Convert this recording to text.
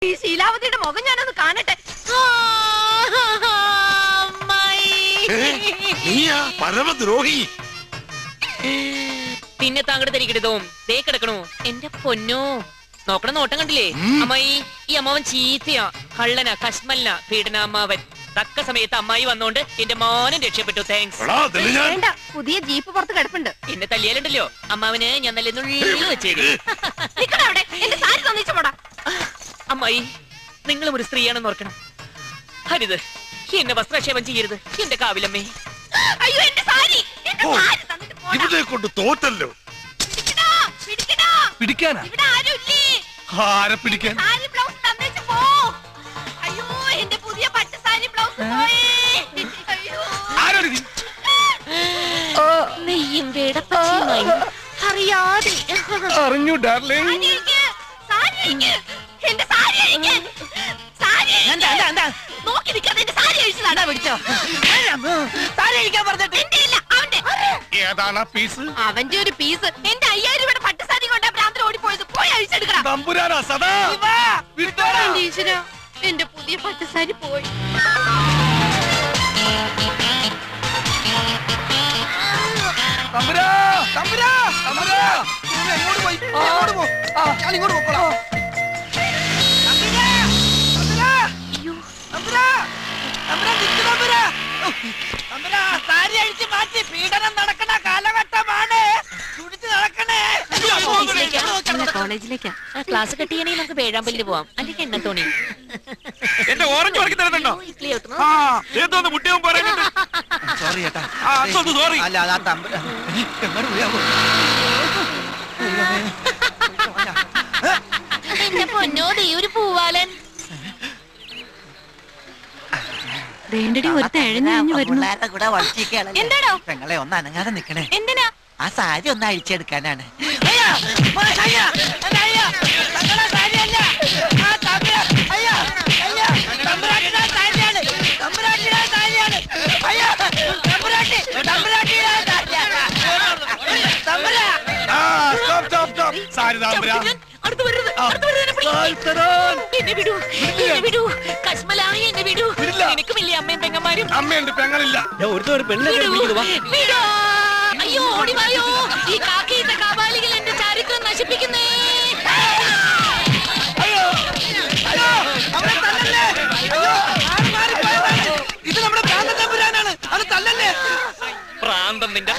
ഈ ശീലാവതിയുടെ മുഖം ഞാനൊന്ന് കാണട്ടെ. പരമദ്രോഹി. പിന്നെ താങ്കളുടെ തരികിടതവും ദേ കിടക്കണു. എന്റെ പൊന്നോ, നോക്കണ നോട്ടം കണ്ടില്ലേ അമ്മായി? ഈ അമ്മാവൻ ചീത്തയാ, കള്ളനാ, കശ്മലന, പീഡനാമ്മാവൻ. തക്ക സമയത്ത് അമ്മായി വന്നോണ്ട് എന്റെ മോനും രക്ഷപ്പെട്ടു. താങ്ക്സ്. വേണ്ട, പുതിയ ജീപ്പ് പുറത്ത് കിടപ്പുണ്ട്. എന്നെ തല്ലിയാലുണ്ടല്ലോ അമ്മാവന് ഞാൻ നല്ല നുള്ളിൽ വെച്ചേരും. അമ്മായി, നിങ്ങളും ഒരു സ്ത്രീയാണെന്ന് ഓർക്കണം. ഹരിത്, എന്നെ വസ്ത്രക്ഷേപം ചെയ്യരുത് എന്റെ കാവിലമ്മേ. അയ്യോ, എന്റെ സാരി ഇവിടെ കൊണ്ട് തോറ്റല്ലോ. പിടിക്കാനാ? ഇവിടെ ആരുമില്ലേ? ആരെ പിടിക്കാൻ? സാരി ബ്ലൗസ് തന്നേച്ച് പോ. അയ്യോ, എന്റെ പുതിയ പട്ട് സാരി ബ്ലൗസ് പോയി. അയ്യോ, നെയ്യും വേടപ്പച്ചയുമായി അറിയാതെ അറിഞ്ഞു ഡാർലിംഗ്. എന്റെ സാരി അഴിക്ക്. സാരി നോക്കി നിൽക്കാതെ എന്റെ സാരി അഴിച്ചതാണ്. പിടിച്ചോ, സാരി അഴിക്കാൻ പറഞ്ഞിട്ട്. എന്റെ ഇല്ല, അവന്റെ. ഏതാണ് പീസ്? അവന്റെ ഒരു പീസ്. എന്റെ 5000 രൂപയുടെ പട്ട് സാരി കൊണ്ടാ ഭ്രാന്തൻ ഓടിപ്പോയത്. പോയി അഴിച്ചെടുക്കണം. തമ്പുരാനാ സദാ. എന്റെ ഈശ്വരാ, എന്റെ പുതിയ പട്ട് സാരി പോയി. തമ്പുരാ, തമ്പുരാ, തമ്പുരാ, എങ്ങോട്ട് പോയി? എങ്ങോട്ട് പോ? ഞാൻ ഇങ്ങോട്ട് പോക്കോളാം. സാരി അഴിച്ച് മാറ്റി പീഡനം നടക്കണ കാലഘട്ടമാണ്. കോളേജിലേക്കാ. ക്ലാസ് കട്ട് ചെയ്യണമെങ്കിൽ നമുക്ക് വേഴാമ്പലിന് പോവാം, അല്ലെങ്കിൽ എണ്ണത്തോണി. എന്റെ ഓറഞ്ച് ഉറക്കി തരുന്നുണ്ടോ? എന്തോന്ന് മുട്ടിയാൻ പറയുന്നുണ്ട്. സോറി ചേട്ടാ. സോറി. അല്ല, അതാ തമ്പുരാ. എങ്ങോട്ട് പോയാവോ? എന്റെ പൊന്നോ, ദേ ഒരു പൂവാലൻ. വേണ്ടടി, ഒരു തഴഞ്ഞു വരുന്നു. എന്താണോ പെങ്ങളെ ഒന്ന് അനങ്ങാതെ നിക്കണേ? എന്തിനാ? ആ സാരി ഒന്ന് അഴിച്ചെടുക്കാനാണ്. സാരി താമ്പുരാ. അമ്മയുണ്ട്, പെങ്ങളില്ല. അയ്യോ, ഓടിവായോ, ഈ കാക്കീത്ത കാബാലികൾ എന്റെ ചരിത്രം നശിപ്പിക്കുന്നേ. ഇത് നമ്മുടെ പ്രാന്തൻ തമ്പുരാനാണ്. അത് തല്ലല്ലേ. പ്രാന്തം നിന്റെ.